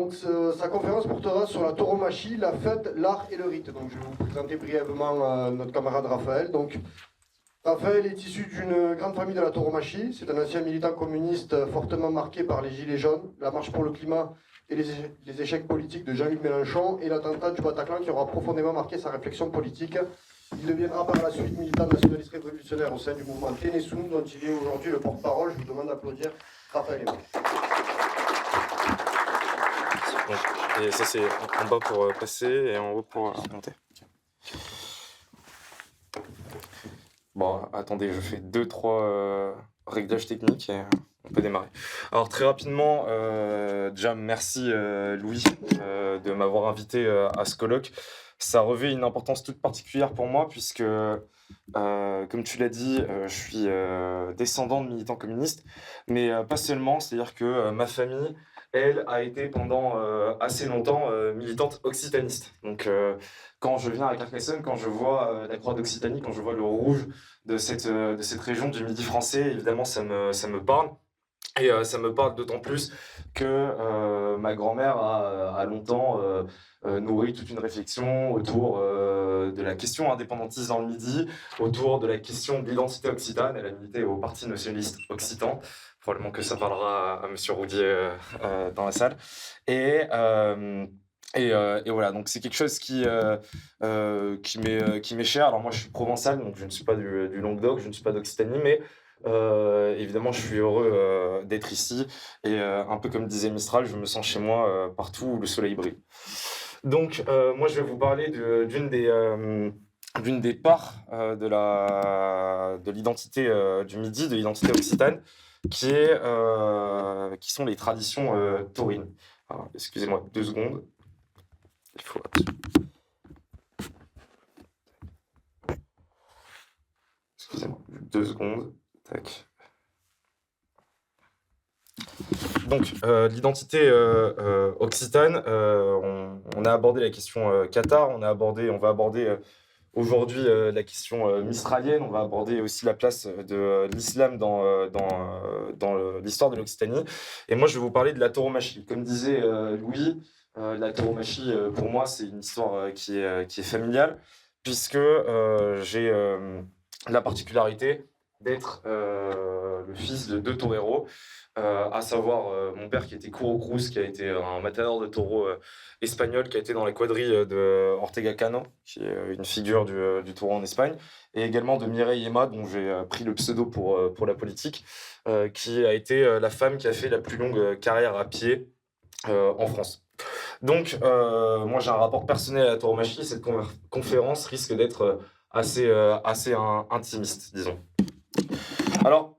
donc sa conférence portera sur la tauromachie, la fête, l'art et le rite. Donc je vais vous présenter brièvement notre camarade Raphaël. Donc Raphaël est issu d'une grande famille de la tauromachie. C'est un ancien militant communiste fortement marqué par les Gilets jaunes, la marche pour le climat et les échecs politiques de Jean-Luc Mélenchon et l'attentat du Bataclan qui aura profondément marqué sa réflexion politique. Il deviendra par la suite militant nationaliste révolutionnaire au sein du mouvement Ténésum, dont il est aujourd'hui le porte-parole. Je vous demande d'applaudir Raphaël Aymon. Et ça c'est en bas pour passer et en haut pour monter. Bon, attendez, je fais 2-3 réglages techniques et on peut démarrer. Alors très rapidement, déjà merci Louis de m'avoir invité à ce colloque. Ça revêt une importance toute particulière pour moi puisque, comme tu l'as dit, je suis descendant de militants communistes, mais pas seulement, c'est-à-dire que ma famille, elle, a été pendant assez longtemps militante occitaniste. Donc quand je viens à Carcassonne, quand je vois la croix d'Occitanie, quand je vois le rouge de cette région du Midi français, évidemment ça me parle. Et ça me parle d'autant plus que ma grand-mère a longtemps nourri toute une réflexion autour de la question indépendantiste dans le Midi, autour de la question de l'identité occitane. Elle a milité au Parti nationaliste occitan. Probablement que ça parlera à Monsieur Roudier dans la salle. Et voilà, donc c'est quelque chose qui m'est cher. Alors moi je suis provençal, donc je ne suis pas du Languedoc, je ne suis pas d'Occitanie, mais évidemment je suis heureux d'être ici. Et un peu comme disait Mistral, je me sens chez moi partout où le soleil brille. Donc moi je vais vous parler d'une des parts de l'identité du Midi, de l'identité occitane, qui sont les traditions taurines. Alors, excusez-moi 2 secondes. Il faut... Excusez-moi, 2 secondes. Tac. Donc, l'identité occitane, on a abordé la question Qatar, on va aborder aujourd'hui la question mistralienne, on va aborder aussi la place de l'islam dans l'histoire de l'Occitanie. Et moi, je vais vous parler de la tauromachie. Comme disait Louis, la tauromachie, pour moi, c'est une histoire qui est familiale, puisque j'ai la particularité d'être le fils de 2 toreros, à savoir mon père qui était Curo Cruz, qui a été un matador de taureaux espagnol, qui a été dans la quadrille de Ortega Cano, qui est une figure du taureau en Espagne, et également de Mireille Emma, dont j'ai pris le pseudo pour la politique, qui a été la femme qui a fait la plus longue carrière à pied en France. Donc, moi j'ai un rapport personnel à la tauromachie, cette conférence risque d'être assez intimiste, disons. Alors,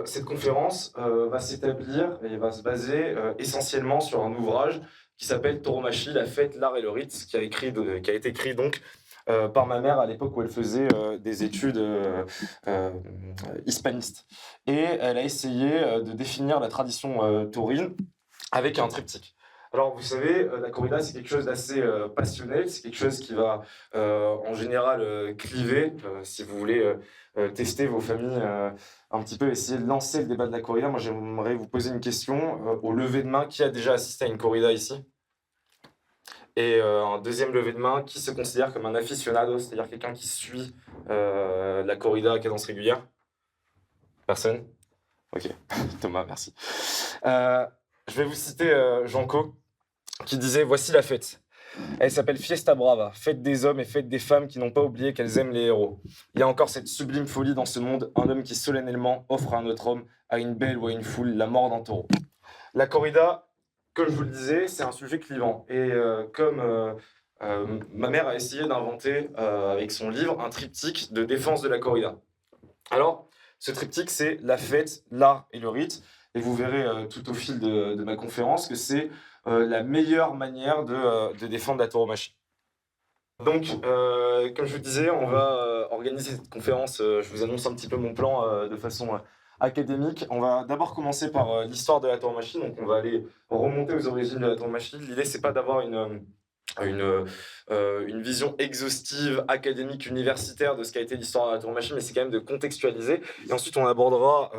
cette conférence va s'établir et va se baser essentiellement sur un ouvrage qui s'appelle Tauromachie, la fête, l'art et le rite, qui a été écrit donc par ma mère à l'époque où elle faisait des études hispanistes. Et elle a essayé de définir la tradition taurine avec un triptyque. Alors, vous savez, la corrida, c'est quelque chose d'assez passionnel, c'est quelque chose qui va en général cliver, si vous voulez tester vos familles un petit peu, essayer de lancer le débat de la corrida. Moi, j'aimerais vous poser une question au lever de main. Qui a déjà assisté à une corrida ici ? Et un deuxième lever de main, qui se considère comme un aficionado, c'est-à-dire quelqu'un qui suit la corrida à cadence régulière ? Personne ? Ok, Thomas, merci. Je vais vous citer Janco, qui disait « Voici la fête. Elle s'appelle Fiesta Brava, fête des hommes et fête des femmes qui n'ont pas oublié qu'elles aiment les héros. Il y a encore cette sublime folie dans ce monde, un homme qui solennellement offre à un autre homme, à une belle ou à une foule, la mort d'un taureau. » La corrida, comme je vous le disais, c'est un sujet clivant. Et comme ma mère a essayé d'inventer, avec son livre, un triptyque de défense de la corrida. Alors, ce triptyque, c'est la fête, l'art et le rite. Et vous verrez tout au fil de ma conférence que c'est la meilleure manière de défendre la tauromachie. Donc, comme je vous disais, on va organiser cette conférence. Je vous annonce un petit peu mon plan de façon académique. On va d'abord commencer par l'histoire de la tauromachie. Donc, on va aller remonter aux origines de la tauromachie. L'idée, c'est pas d'avoir une vision exhaustive, académique, universitaire de ce qu'a été l'histoire de la tauromachie, mais c'est quand même de contextualiser. Et ensuite, on abordera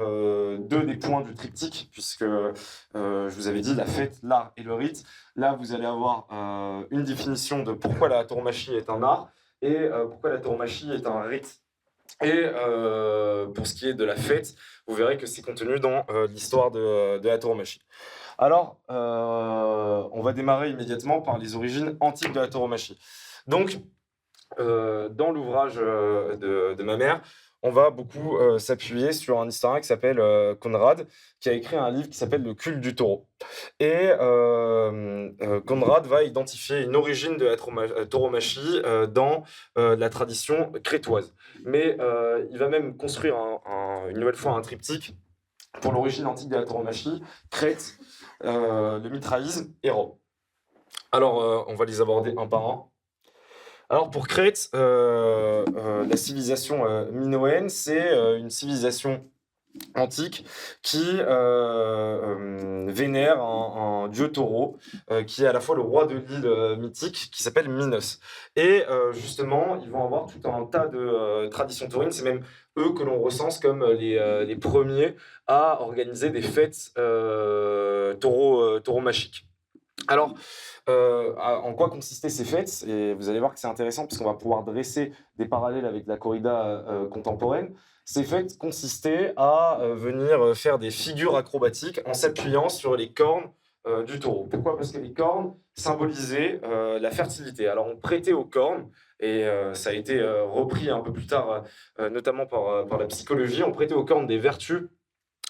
deux des points du triptyque, puisque je vous avais dit la fête, l'art et le rite. Là, vous allez avoir une définition de pourquoi la tauromachie est un art et pourquoi la tauromachie est un rite. Et pour ce qui est de la fête, vous verrez que c'est contenu dans l'histoire de la tauromachie. Alors, on va démarrer immédiatement par les origines antiques de la tauromachie. Donc, dans l'ouvrage de ma mère, on va beaucoup s'appuyer sur un historien qui s'appelle Conrad, qui a écrit un livre qui s'appelle Le culte du taureau. Et Conrad va identifier une origine de la tauromachie dans la tradition crétoise. Mais il va même construire une nouvelle fois un triptyque pour l'origine antique de la tauromachie, Crète, le mitraïsme et Rome. Alors, on va les aborder un par un. Alors pour Crète, la civilisation minoenne, c'est une civilisation antique qui vénère un dieu taureau qui est à la fois le roi de l'île mythique qui s'appelle Minos. Et justement, ils vont avoir tout un tas de traditions taurines. C'est même eux que l'on recense comme les premiers à organiser des fêtes tauromachiques. Alors, en quoi consistaient ces fêtes? Et vous allez voir que c'est intéressant parce qu'on va pouvoir dresser des parallèles avec la corrida contemporaine. Ces fêtes consistaient à venir faire des figures acrobatiques en s'appuyant sur les cornes du taureau. Pourquoi? Parce que les cornes symbolisaient la fertilité. Alors on prêtait aux cornes, et ça a été repris un peu plus tard, notamment par la psychologie, on prêtait aux cornes des vertus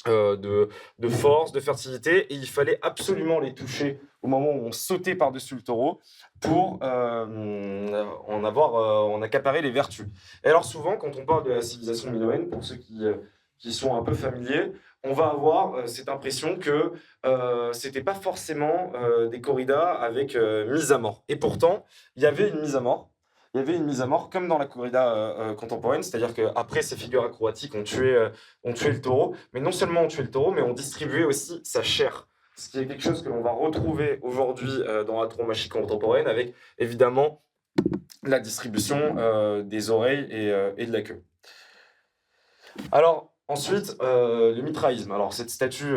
de force, de fertilité, et il fallait absolument les toucher au moment où on sautait par-dessus le taureau pour en accaparer les vertus. Et alors souvent, quand on parle de la civilisation minoenne, pour ceux qui sont un peu familiers, on va avoir cette impression que c'était pas forcément des corridas avec mise à mort. Et pourtant, il y avait une mise à mort. Il y avait une mise à mort comme dans la corrida contemporaine, c'est-à-dire qu'après ces figures acrobatiques, on tuait le taureau, mais non seulement on tuait le taureau, mais on distribuait aussi sa chair. Ce qui est quelque chose que l'on va retrouver aujourd'hui dans la tauromachie contemporaine, avec évidemment la distribution des oreilles et de la queue. Alors, ensuite, le mitraïsme. Alors, cette statue,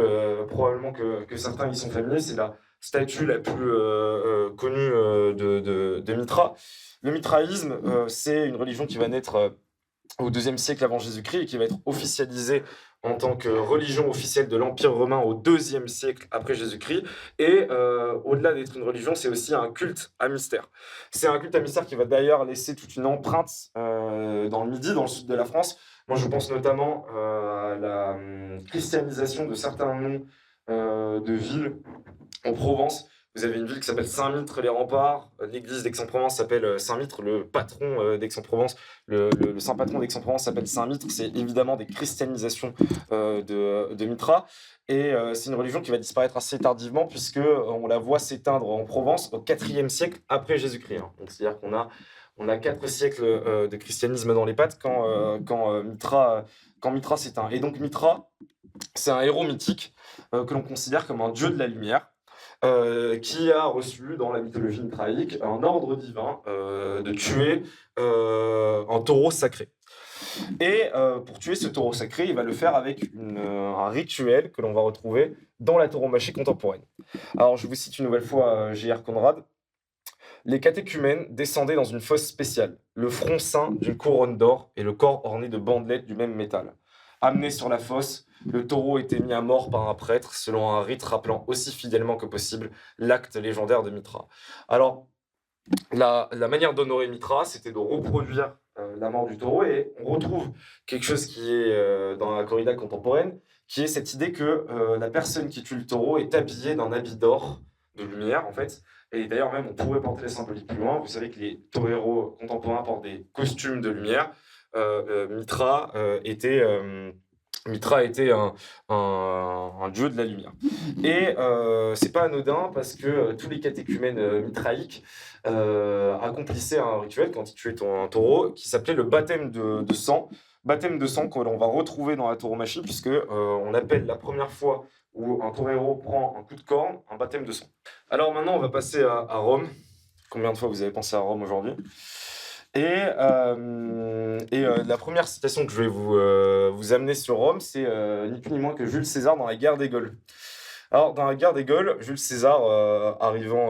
probablement que certains y sont familiers, c'est la statue la plus connue de Mitra. Le mitraïsme, c'est une religion qui va naître au IIe siècle avant Jésus-Christ et qui va être officialisée en tant que religion officielle de l'Empire romain au IIe siècle après Jésus-Christ. Et au-delà d'être une religion, c'est aussi un culte à mystère. C'est un culte à mystère qui va d'ailleurs laisser toute une empreinte dans le Midi, dans le sud de la France. Moi, je pense notamment à la christianisation de certains noms de villes en Provence. Vous avez une ville qui s'appelle Saint-Mitre-les-Remparts. L'église d'Aix-en-Provence s'appelle Saint-Mitre. Le patron d'Aix-en-Provence, le saint patron d'Aix-en-Provence s'appelle Saint-Mitre. C'est évidemment des christianisations de Mitra. Et c'est une religion qui va disparaître assez tardivement puisqu'on la voit s'éteindre en Provence au IVe siècle après Jésus-Christ. Donc c'est-à-dire qu'on a 4 siècles de christianisme dans les pattes quand Mitra s'éteint. Et donc Mitra, c'est un héros mythique que l'on considère comme un dieu de la lumière. Qui a reçu dans la mythologie mitraïque un ordre divin de tuer un taureau sacré. Et pour tuer ce taureau sacré, il va le faire avec un rituel que l'on va retrouver dans la tauromachie contemporaine. Alors je vous cite une nouvelle fois J.R. Conrad. Les catéchumènes descendaient dans une fosse spéciale, le front ceint d'une couronne d'or et le corps orné de bandelettes du même métal. Amenés sur la fosse, le taureau était mis à mort par un prêtre, selon un rite rappelant aussi fidèlement que possible l'acte légendaire de Mitra. Alors, la manière d'honorer Mitra, c'était de reproduire la mort du taureau, et on retrouve quelque chose qui est dans la corrida contemporaine, qui est cette idée que la personne qui tue le taureau est habillée d'un habit d'or, de lumière en fait, et d'ailleurs même on pourrait porter les symboliques plus loin. Vous savez que les toreros contemporains portent des costumes de lumière. Mitra était un dieu de la lumière. Et c'est pas anodin parce que tous les catéchumènes mitraïques accomplissaient un rituel quand ils tuaient un taureau qui s'appelait le baptême de sang. Baptême de sang que l'on va retrouver dans la tauromachie puisque on appelle la première fois où un torero prend un coup de corne un baptême de sang. Alors maintenant on va passer à Rome. Combien de fois vous avez pensé à Rome aujourd'hui? La première citation que je vais vous amener sur Rome, c'est ni plus ni moins que Jules César dans la guerre des Gaules. Alors, dans la guerre des Gaules, Jules César, arrivant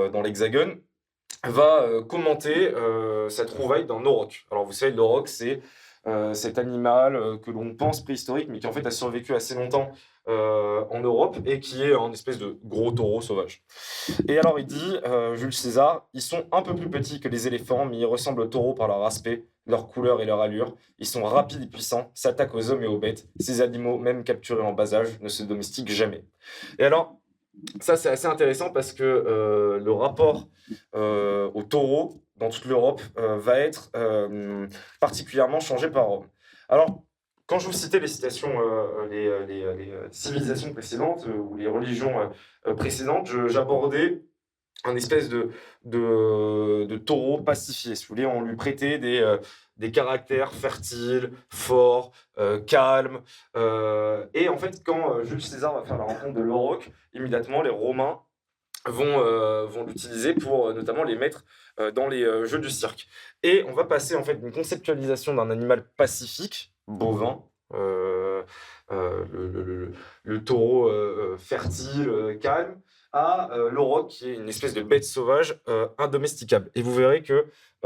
dans l'Hexagone, va commenter sa trouvaille d'un auroch. Alors, vous savez, l'auroch, c'est cet animal que l'on pense préhistorique, mais qui en fait a survécu assez longtemps en Europe et qui est un espèce de gros taureau sauvage. Et alors il dit, Jules César, ils sont un peu plus petits que les éléphants, mais ils ressemblent aux taureaux par leur aspect, leur couleur et leur allure. Ils sont rapides et puissants, s'attaquent aux hommes et aux bêtes. Ces animaux, même capturés en bas âge, ne se domestiquent jamais. Et alors, ça c'est assez intéressant parce que le rapport au taureau dans toute l'Europe va être particulièrement changé par Rome. Alors, quand je vous citais les citations, les civilisations précédentes ou les religions précédentes, j'abordais un espèce de taureau pacifié. Si vous voulez, on lui prêtait des caractères fertiles, forts, calmes. Et en fait, quand Jules César va faire la rencontre de l'auroch, immédiatement, les Romains vont l'utiliser pour notamment les mettre dans les jeux du cirque. Et on va passer en fait d'une conceptualisation d'un animal pacifique, bovin, le taureau fertile, calme, à l'auroch qui est une espèce de bête sauvage indomesticable. Et vous verrez que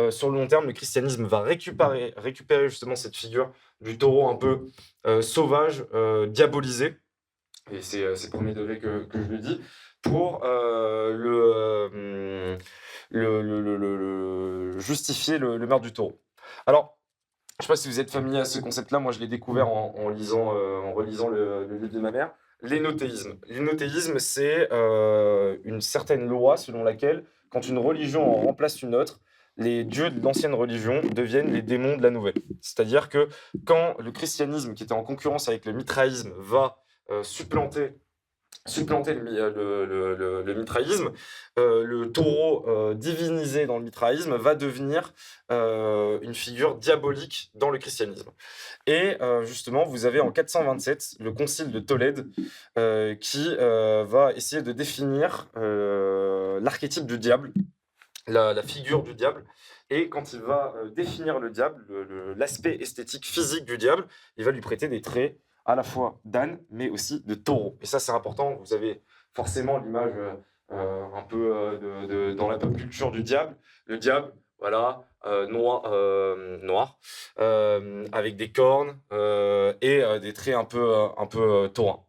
sur le long terme, le christianisme va récupérer justement cette figure du taureau un peu sauvage, diabolisé, et c'est premier degré que je le dis, pour justifier le meurtre du taureau. Alors, je ne sais pas si vous êtes familier à ce concept-là, moi je l'ai découvert en relisant le livre de ma mère. L'énothéisme. L'énothéisme, c'est une certaine loi selon laquelle, quand une religion en remplace une autre, les dieux de l'ancienne religion deviennent les démons de la nouvelle. C'est-à-dire que quand le christianisme, qui était en concurrence avec le mitraïsme, va supplanter le mitraïsme, le taureau divinisé dans le mitraïsme va devenir une figure diabolique dans le christianisme. Et justement, vous avez en 427 le concile de Tolède qui va essayer de définir l'archétype du diable, la figure du diable. Et quand il va définir le diable, l'aspect esthétique physique du diable, il va lui prêter des traits à la fois d'âne, mais aussi de taureau. Et ça, c'est important. Vous avez forcément l'image un peu dans la pop culture du diable. Le diable, voilà, noir, avec des cornes et des traits un peu taurins.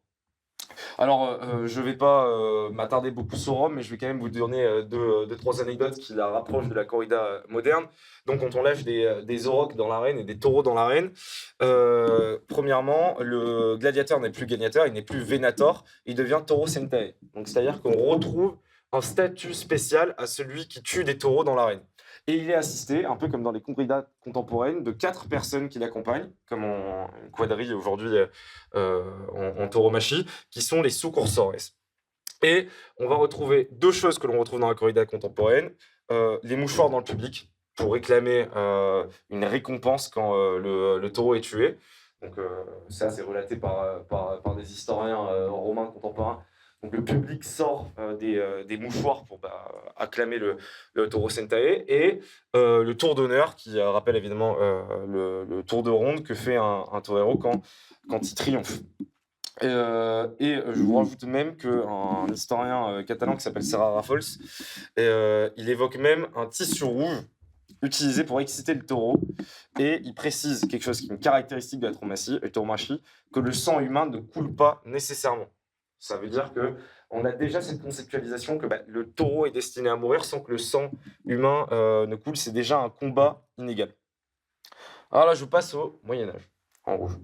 Alors, je ne vais pas m'attarder beaucoup sur Rome, mais je vais quand même vous donner deux, trois anecdotes qui la rapprochent de la corrida moderne. Donc, quand on lâche des aurochs dans l'arène et des taureaux dans l'arène, premièrement, le gladiateur n'est plus gagnateur, il n'est plus venator, il devient taureau sentae. Donc, c'est-à-dire qu'on retrouve un statut spécial à celui qui tue des taureaux dans l'arène. Et il est assisté, un peu comme dans les corridas contemporaines, de 4 personnes qui l'accompagnent, comme en une quadrille aujourd'hui en tauromachie, qui sont les sucursores. Et on va retrouver 2 choses que l'on retrouve dans la corrida contemporaine, les mouchoirs dans le public, pour réclamer une récompense quand le taureau est tué. Donc ça, c'est relaté par des historiens romains contemporains. Donc le public sort des mouchoirs pour acclamer le taureau sentae, et le tour d'honneur qui rappelle évidemment le tour de ronde que fait un torero quand il triomphe. Je vous rajoute même qu'un historien catalan qui s'appelle Serra Rafols, il évoque même un tissu rouge utilisé pour exciter le taureau, et il précise quelque chose qui est une caractéristique de la tauromachie, que le sang humain ne coule pas nécessairement. Ça veut dire qu'on a déjà cette conceptualisation que le taureau est destiné à mourir sans que le sang humain ne coule. C'est déjà un combat inégal. Alors là, je passe au Moyen-Âge, en rouge.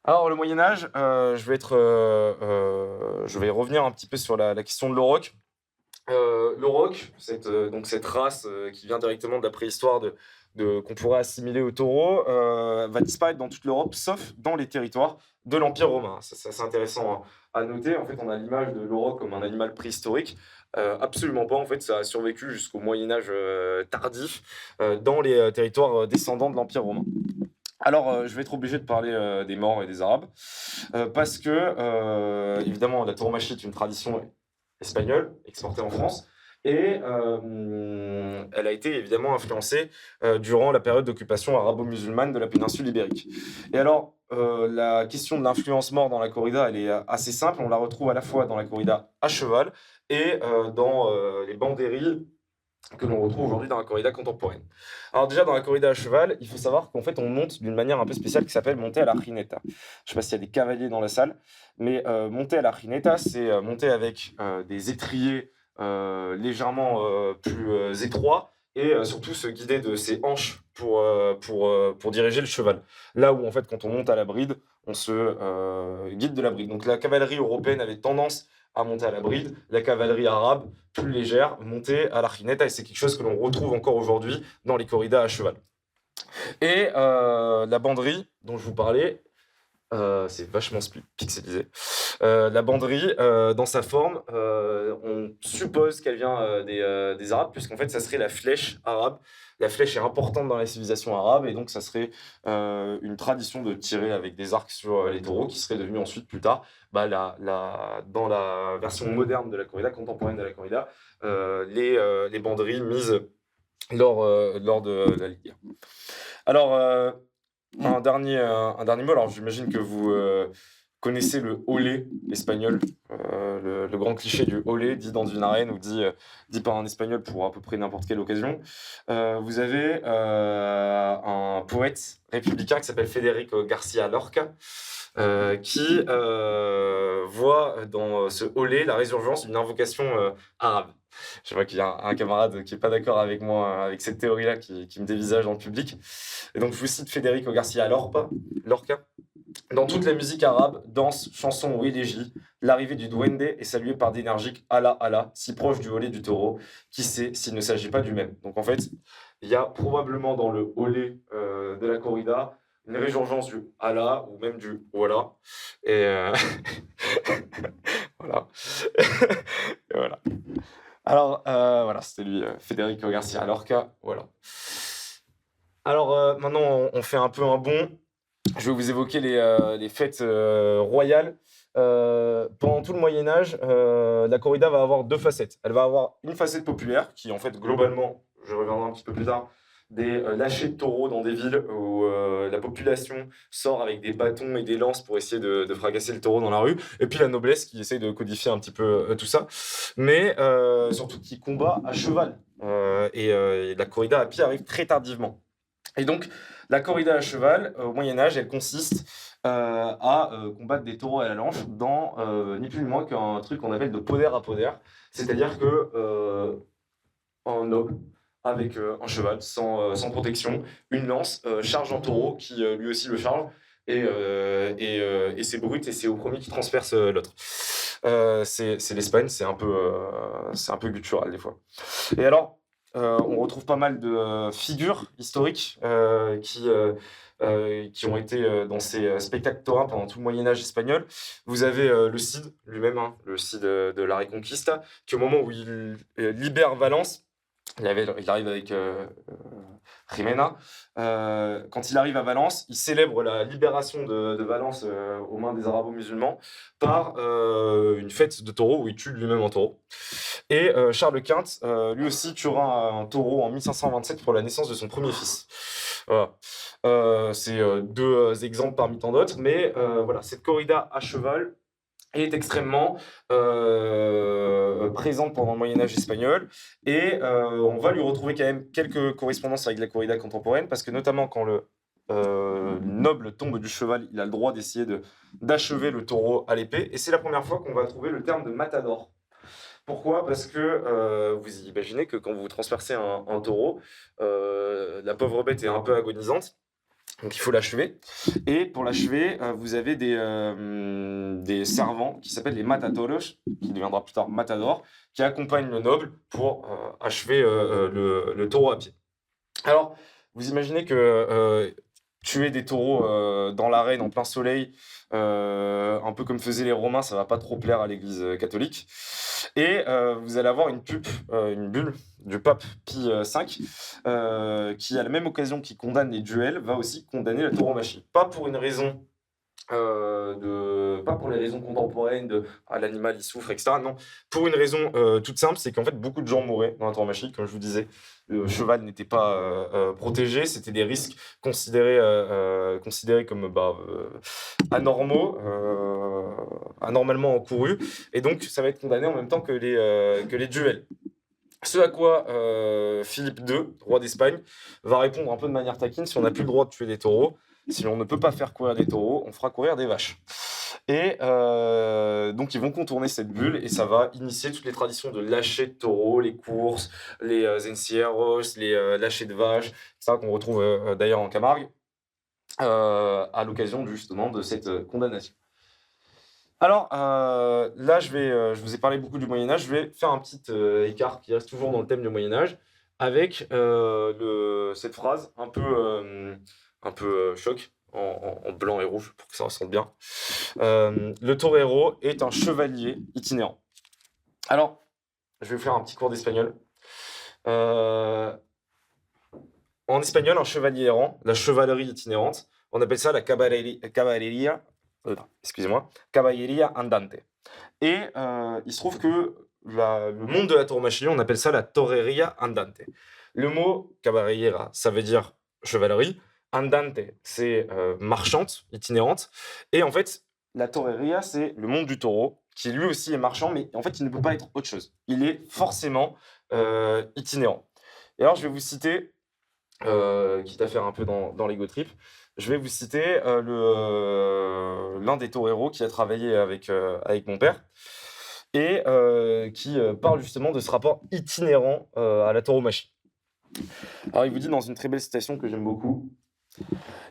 Alors, le Moyen-Âge, je vais revenir un petit peu sur la question de l'auroch. L'auroch, cette race qui vient directement de la préhistoire qu'on pourrait assimiler au taureau, va disparaître dans toute l'Europe, sauf dans les territoires de l'Empire romain. C'est assez intéressant à noter. En fait, on a l'image de l'auroch comme un animal préhistorique. Absolument pas. En fait, ça a survécu jusqu'au Moyen-Âge tardif dans les territoires descendants de l'Empire romain. Alors, je vais être obligé de parler des Maures et des Arabes, parce que, évidemment, la tauromachie est une tradition espagnole, exportée en France, Et elle a été évidemment influencée durant la période d'occupation arabo-musulmane de la péninsule ibérique. Et alors, la question de l'influence mort dans la corrida, elle est assez simple. On la retrouve à la fois dans la corrida à cheval et dans les banderilles que l'on retrouve aujourd'hui dans la corrida contemporaine. Alors déjà, dans la corrida à cheval, il faut savoir qu'en fait, on monte d'une manière un peu spéciale qui s'appelle monter à la jineta. Je ne sais pas s'il y a des cavaliers dans la salle, mais monter à la jineta, c'est monter avec des étriers légèrement plus étroits et surtout se guider de ses hanches pour diriger le cheval. Là où, en fait, quand on monte à la bride, on se guide de la bride. Donc la cavalerie européenne avait tendance à monter à la bride, la cavalerie arabe plus légère, monter à la jineta, et c'est quelque chose que l'on retrouve encore aujourd'hui dans les corridas à cheval. Et la banderie dont je vous parlais, c'est vachement pixelisé. La banderie, dans sa forme, on suppose qu'elle vient des Arabes, puisqu'en fait, ça serait la flèche arabe. La flèche est importante dans la civilisation arabe, et donc ça serait une tradition de tirer avec des arcs sur les taureaux, qui serait devenue ensuite, plus tard, dans la version moderne de la corrida, contemporaine de la corrida, les banderies mises lors de la Ligue. Alors, un dernier mot. Alors, j'imagine que vous connaissez le olé espagnol, le grand cliché du olé, dit dans une arène ou dit par un espagnol pour à peu près n'importe quelle occasion. Vous avez un poète républicain qui s'appelle Federico García Lorca, qui voit dans ce olé la résurgence d'une invocation arabe. Je vois qu'il y a un camarade qui n'est pas d'accord avec moi, avec cette théorie-là, qui me dévisage dans le public. Et donc, je vous cite Federico García Lorca. Dans toute la musique arabe, danse, chanson ou élégie, l'arrivée du duende est saluée par d'énergiques Allah Allah, si proche du olé du taureau, qui sait s'il ne s'agit pas du même. Donc en fait, il y a probablement dans le olé de la corrida une résurgence du Allah ou même du voilà. Et voilà. Et voilà. Alors voilà, c'était lui, Federico García Lorca. Voilà. Alors maintenant, on fait un peu un bond. Je vais vous évoquer les fêtes royales. Pendant tout le Moyen-Âge, la corrida va avoir deux facettes. Elle va avoir une facette populaire, qui en fait, globalement, je reviendrai un petit peu plus tard, des lâchers de taureaux dans des villes où la population sort avec des bâtons et des lances pour essayer de fracasser le taureau dans la rue. Et puis la noblesse qui essaye de codifier un petit peu tout ça. Mais surtout qui combat à cheval. Et la corrida à pied arrive très tardivement. Et donc, la corrida à cheval, au Moyen-Âge, elle consiste à combattre des taureaux à la lanche dans ni plus ni moins qu'un truc qu'on appelle de poder à poder. C'est-à-dire que un noble avec un cheval sans protection, une lance, charge un taureau qui lui aussi le charge. Et c'est brut et c'est au premier qui transperce l'autre. C'est l'Espagne, c'est un peu guttural des fois. Et alors, on retrouve pas mal de figures historiques qui ont été dans ces spectacles taurins pendant tout le Moyen-Âge espagnol. Vous avez le Cid lui-même, hein, le Cid de la Reconquista, qui au moment où il libère Valence, il arrive avec Jimena. Quand il arrive à Valence, il célèbre la libération de Valence aux mains des arabo-musulmans par une fête de taureau où il tue lui-même un taureau. Et Charles Quint, lui aussi, tuera un taureau en 1527 pour la naissance de son premier fils. Voilà. C'est deux exemples parmi tant d'autres, mais voilà, cette corrida à cheval est extrêmement présente pendant le Moyen-Âge espagnol, et on va lui retrouver quand même quelques correspondances avec la corrida contemporaine, parce que notamment quand le noble tombe du cheval, il a le droit d'essayer d'achever le taureau à l'épée, et c'est la première fois qu'on va trouver le terme de matador. Pourquoi ? Parce que vous imaginez que quand vous transpercez un taureau, la pauvre bête est un peu agonisante, donc il faut l'achever. Et pour l'achever, vous avez des servants qui s'appellent les matadores, qui deviendra plus tard matador, qui accompagnent le noble pour achever le taureau à pied. Alors, vous imaginez que tuer des taureaux dans l'arène en plein soleil, un peu comme faisaient les Romains, ça va pas trop plaire à l'Église catholique. Et vous allez avoir une bulle du pape Pie V, qui, à la même occasion qu'il condamne les duels, va aussi condamner la tauromachie. Pas pour une raison pas pour les raisons contemporaines de l'animal il souffre, etc. Non, pour une raison toute simple, c'est qu'en fait beaucoup de gens mouraient dans la tauromachie, comme je vous disais. Le cheval n'était pas protégé, c'était des risques considérés comme anormalement encourus, et donc ça va être condamné en même temps que les duels. Ce à quoi Philippe II, roi d'Espagne, va répondre un peu de manière taquine: si on n'a plus le droit de tuer des taureaux, si on ne peut pas faire courir des taureaux, on fera courir des vaches. Et donc ils vont contourner cette bulle et ça va initier toutes les traditions de lâcher de taureaux, les courses, les encierros, les lâchers de vaches, ça qu'on retrouve d'ailleurs en Camargue, à l'occasion justement de cette condamnation. Alors là, je vous ai parlé beaucoup du Moyen-Âge, je vais faire un petit écart qui reste toujours dans le thème du Moyen-Âge, avec cette phrase un peu choc, en blanc et rouge, pour que ça ressemble bien. Le torero est un chevalier itinérant. Alors, je vais vous faire un petit cours d'espagnol. En espagnol, un chevalier errant, la chevalerie itinérante, on appelle ça la caballería andante. Et il se trouve que le monde de la tauromachie, on appelle ça la torrería andante. Le mot caballera, ça veut dire chevalerie. Andante, c'est marchante, itinérante. Et en fait, la torrería, c'est le monde du taureau, qui lui aussi est marchand, mais en fait, il ne peut pas être autre chose. Il est forcément itinérant. Et alors, je vais vous citer, quitte à faire un peu dans l'ego trip, je vais vous citer l'un des toreros qui a travaillé avec mon père et qui parle justement de ce rapport itinérant à la tauromachie. Alors il vous dit dans une très belle citation que j'aime beaucoup: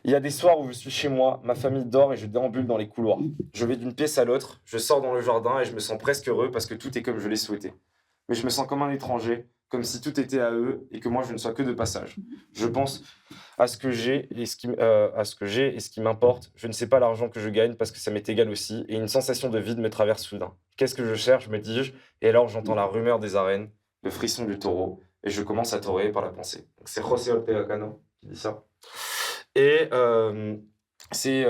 il y a des soirs où je suis chez moi, ma famille dort et je déambule dans les couloirs. Je vais d'une pièce à l'autre, je sors dans le jardin et je me sens presque heureux parce que tout est comme je l'ai souhaité. Mais je me sens comme un étranger, comme si tout était à eux et que moi je ne sois que de passage. Je pense à ce que j'ai et ce qui m'importe. Je ne sais pas l'argent que je gagne parce que ça m'est égal aussi, et une sensation de vide me traverse soudain. Qu'est-ce que je cherche, me dis-je, et alors j'entends la rumeur des arènes, le frisson du taureau, et je commence à toréer par la pensée. Donc c'est José Ortega Cano qui dit ça. Et c'est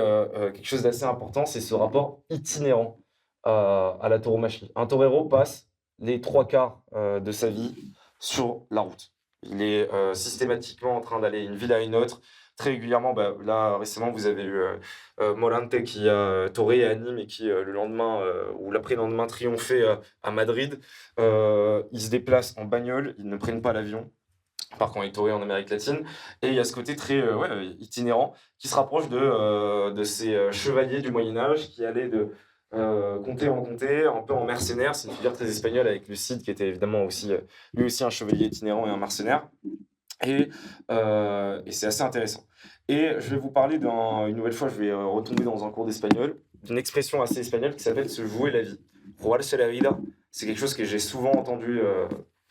quelque chose d'assez important, c'est ce rapport itinérant à la tauromachie. Un torero passe les 3/4 de sa vie sur la route. Il est systématiquement en train d'aller d'une ville à une autre. Très régulièrement, là récemment, vous avez eu Morante qui a toré à Nîmes et qui, le lendemain ou l'après-lendemain, triomphait à Madrid. Ils se déplacent en bagnole, ils ne prennent pas l'avion, par contre, il touré en Amérique latine. Et il y a ce côté très itinérant qui se rapproche de ces chevaliers du Moyen-Âge qui allaient de comté en comté, un peu en mercenaire. C'est une figure très espagnole avec le Cid qui était évidemment aussi, lui aussi un chevalier itinérant et un mercenaire. Et c'est assez intéressant. Et je vais vous parler une nouvelle fois, je vais retomber dans un cours d'espagnol, d'une expression assez espagnole qui s'appelle se jouer la vie. Jugarse la vida, c'est quelque chose que j'ai souvent entendu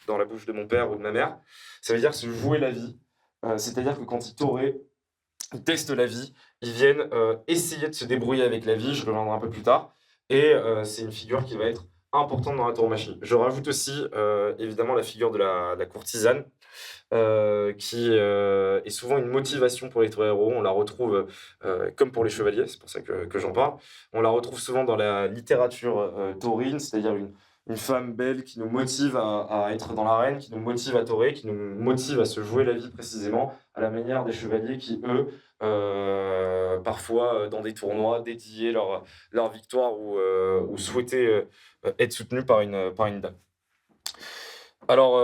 dans la bouche de mon père ou de ma mère. Ça veut dire se jouer la vie. C'est-à-dire que quand ils tauraient, ils testent la vie, ils viennent essayer de se débrouiller avec la vie, je reviendrai un peu plus tard, et c'est une figure qui va être importante dans la tauromachie. Je rajoute aussi évidemment la figure de la courtisane, qui est souvent une motivation pour les toreros. On la retrouve, comme pour les chevaliers, c'est pour ça que j'en parle, on la retrouve souvent dans la littérature taurine, c'est-à-dire une femme belle qui nous motive à être dans l'arène, qui nous motive à torer, qui nous motive à se jouer la vie précisément, à la manière des chevaliers qui, eux, parfois dans des tournois, dédiaient leur victoire ou souhaitaient être soutenus par une dame. Alors,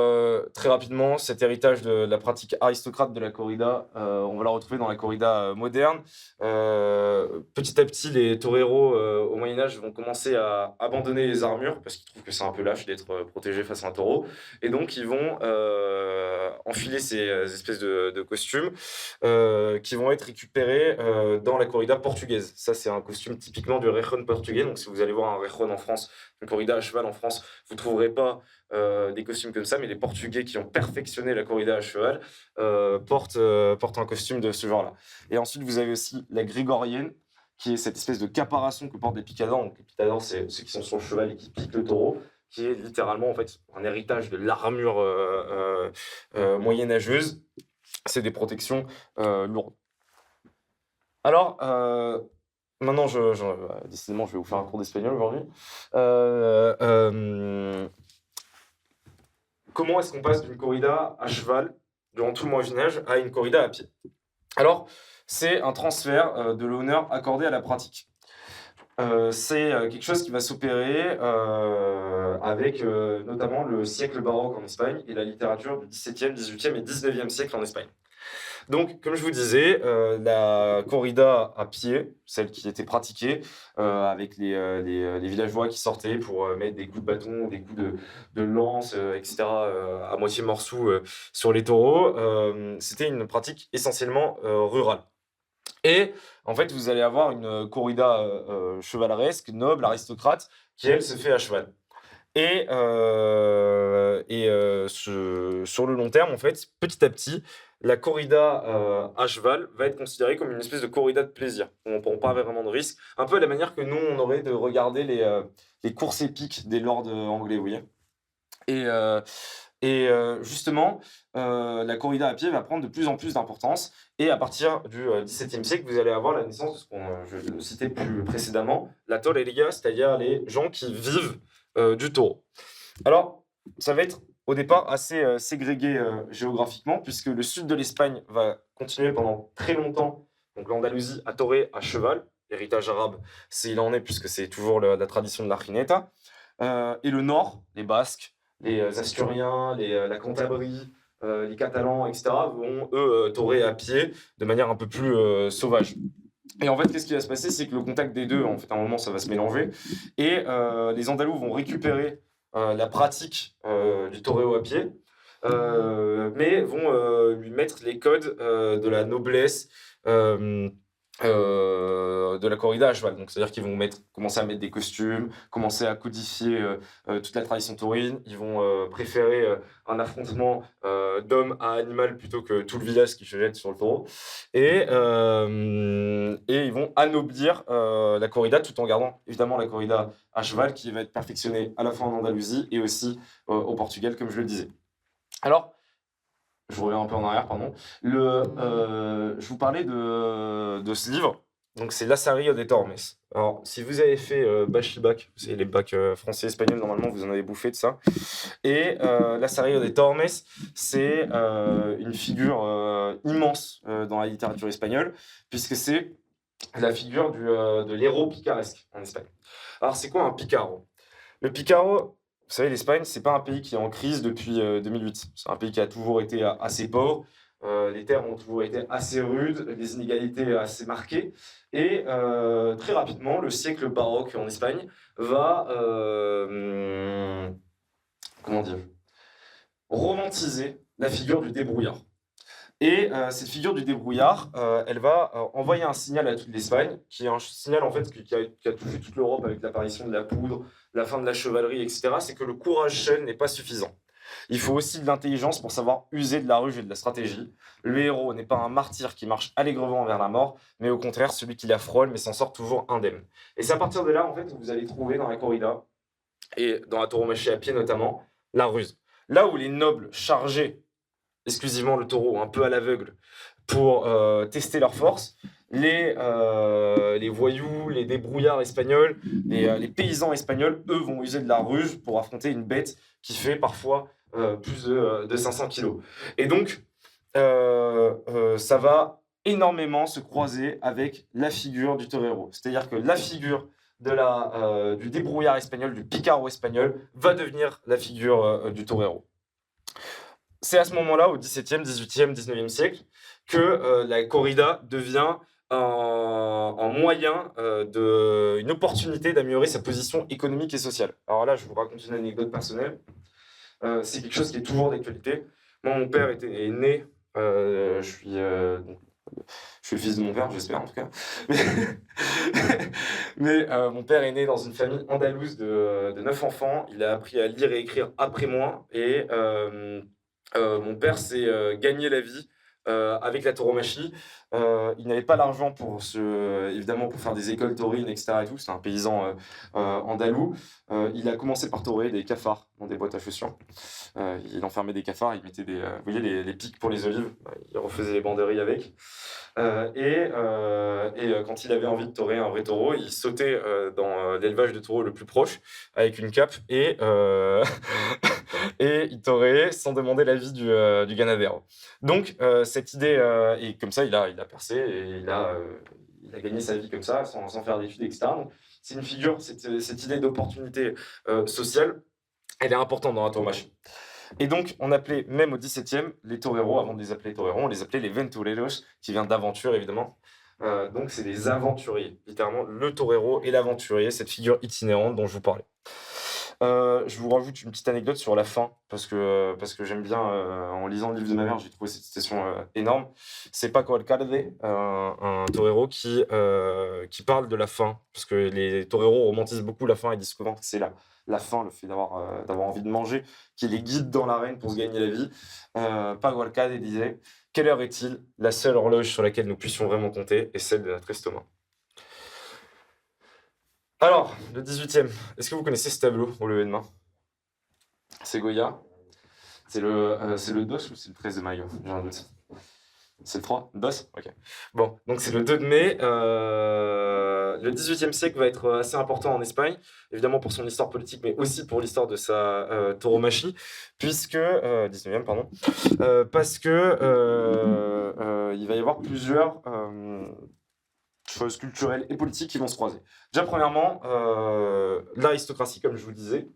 très rapidement, cet héritage de la pratique aristocrate de la corrida, on va la retrouver dans la corrida moderne. Petit à petit, les toreros au Moyen-Âge vont commencer à abandonner les armures parce qu'ils trouvent que c'est un peu lâche d'être protégé face à un taureau. Et donc, ils vont enfiler ces espèces de costumes qui vont être récupérés dans la corrida portugaise. Ça, c'est un costume typiquement du rejon portugais. Donc, si vous allez voir un rejon en France, une corrida à cheval en France, vous ne trouverez pas des costumes comme ça, mais les Portugais qui ont perfectionné la corrida à cheval portent un costume de ce genre-là. Et ensuite, vous avez aussi la grégorienne, qui est cette espèce de caparation que portent les picadors. Donc, les picadors, c'est ceux qui sont sur le cheval et qui piquent le taureau, qui est littéralement en fait un héritage de l'armure moyenâgeuse. C'est des protections lourdes. Alors, maintenant, décidément, je vais vous faire un cours d'espagnol aujourd'hui. Euh, euh, Comment est-ce qu'on passe d'une corrida à cheval durant tout le Moyen-Âge à une corrida à pied? Alors, c'est un transfert de l'honneur accordé à la pratique. C'est quelque chose qui va s'opérer avec notamment le siècle baroque en Espagne et la littérature du XVIIe, XVIIIe et XIXe siècle en Espagne. Donc, comme je vous disais, la corrida à pied, celle qui était pratiquée avec les villageois qui sortaient pour mettre des coups de bâton, des coups de lance, etc., à moitié morceaux sur les taureaux, c'était une pratique essentiellement rurale. Et en fait, vous allez avoir une corrida chevaleresque, noble, aristocrate, qui elle se fait à cheval. Sur le long terme, en fait, petit à petit, la corrida à cheval va être considérée comme une espèce de corrida de plaisir. On ne prend pas vraiment de risque. Un peu à la manière que nous, on aurait de regarder les courses épiques des lords anglais, vous voyez. Justement, la corrida à pied va prendre de plus en plus d'importance. Et à partir du XVIIe siècle, vous allez avoir la naissance de ce qu'on je le citais plus précédemment, la tolleria, c'est-à-dire les gens qui vivent du taureau. Alors, ça va être au départ assez ségrégué géographiquement, puisque le sud de l'Espagne va continuer pendant très longtemps, donc l'Andalousie à torer à cheval, héritage arabe, il en est, puisque c'est toujours la tradition de la jineta. Et le nord, les Basques, les Asturiens, la Cantabrie, les Catalans, etc., vont, eux, torer à pied de manière un peu plus sauvage. Et en fait, qu'est-ce qui va se passer? C'est que le contact des deux, en fait, à un moment, ça va se mélanger. Et les Andalous vont récupérer la pratique du toréo à pied, mais vont lui mettre les codes de la noblesse, de la corrida à cheval. Donc, c'est-à-dire qu'ils vont commencer à mettre des costumes, commencer à codifier toute la tradition taurine. Ils vont préférer un affrontement d'homme à animal plutôt que tout le village qui se jette sur le taureau. Et ils vont anoblir la corrida tout en gardant évidemment la corrida à cheval qui va être perfectionnée à la fois en Andalousie et aussi au Portugal, comme je le disais. Alors, je reviens un peu en arrière, pardon. Je vous parlais de ce livre. Donc, c'est Lazarillo de Tormes. Alors, si vous avez fait Bachibac, c'est les bacs français et espagnol, normalement, vous en avez bouffé de ça. Et Lazarillo de Tormes, c'est une figure immense dans la littérature espagnole, puisque c'est la figure de l'héros picaresque en Espagne. Alors, c'est quoi un picaro? Le picaro, vous savez, l'Espagne, c'est pas un pays qui est en crise depuis 2008. C'est un pays qui a toujours été assez pauvre. Les terres ont toujours été assez rudes, les inégalités assez marquées. Et très rapidement, le siècle baroque en Espagne va, comment dire, romantiser la figure du débrouillard. Et cette figure du débrouillard, elle va envoyer un signal à toute l'Espagne, qui est un signal en fait qui a touché toute l'Europe avec l'apparition de la poudre, la fin de la chevalerie, etc. C'est que le courage seul n'est pas suffisant. Il faut aussi de l'intelligence pour savoir user de la ruse et de la stratégie. Le héros n'est pas un martyr qui marche allègrement vers la mort, mais au contraire celui qui la frôle mais s'en sort toujours indemne. Et c'est à partir de là en fait que vous allez trouver dans la corrida, et dans la tauromachie à pied notamment, la ruse. Là où les nobles chargeaient exclusivement le taureau, un peu à l'aveugle, pour tester leur force, les voyous, les débrouillards espagnols, les paysans espagnols, eux, vont user de la ruse pour affronter une bête qui fait parfois plus de 500 kilos. Et donc, ça va énormément se croiser avec la figure du torero. C'est-à-dire que la figure du débrouillard espagnol, du picaro espagnol, va devenir la figure du torero. C'est à ce moment-là, au XVIIe, XVIIIe, XIXe siècle, que la corrida devient un moyen, une opportunité d'améliorer sa position économique et sociale. Alors là, je vous raconte une anecdote personnelle. C'est quelque chose qui est toujours d'actualité. Moi, mon père est né, je suis le fils de mon père, j'espère en tout cas. Mais mon père est né dans une famille andalouse de 9 enfants. Il a appris à lire et écrire après moi. Et mon père s'est gagné la vie avec la tauromachie. Il n'avait pas l'argent évidemment pour faire des écoles taurines, etc. Et tout. C'est un paysan andalou. Il a commencé par taurer des cafards dans des boîtes à chaussures. Il enfermait des cafards, il mettait vous voyez les pics pour les olives, il refaisait les banderies avec. Quand il avait envie de taurer un vrai taureau, il sautait dans l'élevage de taureaux le plus proche avec une cape et il taurait sans demander l'avis du ganadero. Donc cette idée, et comme ça il a percé et il a gagné sa vie comme ça sans faire d'études, etc. Donc, c'est une figure, cette idée d'opportunité sociale, elle est importante dans la tauromachie. Et donc, on appelait, même au XVIIe, les toreros, avant de les appeler toreros, on les appelait les ventureros, qui vient d'aventure, évidemment. Donc, c'est des aventuriers, littéralement, le torero et l'aventurier, cette figure itinérante dont je vous parlais. Je vous rajoute une petite anecdote sur la fin, parce que j'aime bien, en lisant le livre de ma mère, j'ai trouvé cette citation énorme. C'est Paco Alcalde, un torero qui parle de la fin, parce que les toreros romantisent beaucoup la fin, ils disent souvent que c'est la faim, le fait d'avoir envie de manger, qui les guide dans l'arène pour se gagner la vie. Paco Alcalde disait « Quelle heure est-il ? La seule horloge sur laquelle nous puissions vraiment compter est celle de notre estomac. » Alors, le 18e, est-ce que vous connaissez ce tableau au lever de main? C'est Goya. C'est le 2 ou c'est le 13 de maille? J'ai un doute. C'est le 3? DOS? Ok. Bon, donc c'est le 2 de mai. Le 18e siècle va être assez important en Espagne, évidemment pour son histoire politique, mais aussi pour l'histoire de sa tauromachie, puisque... 19e, pardon. Parce que il va y avoir plusieurs choses culturelles et politiques qui vont se croiser. Déjà, premièrement, l'aristocratie, comme je vous disais,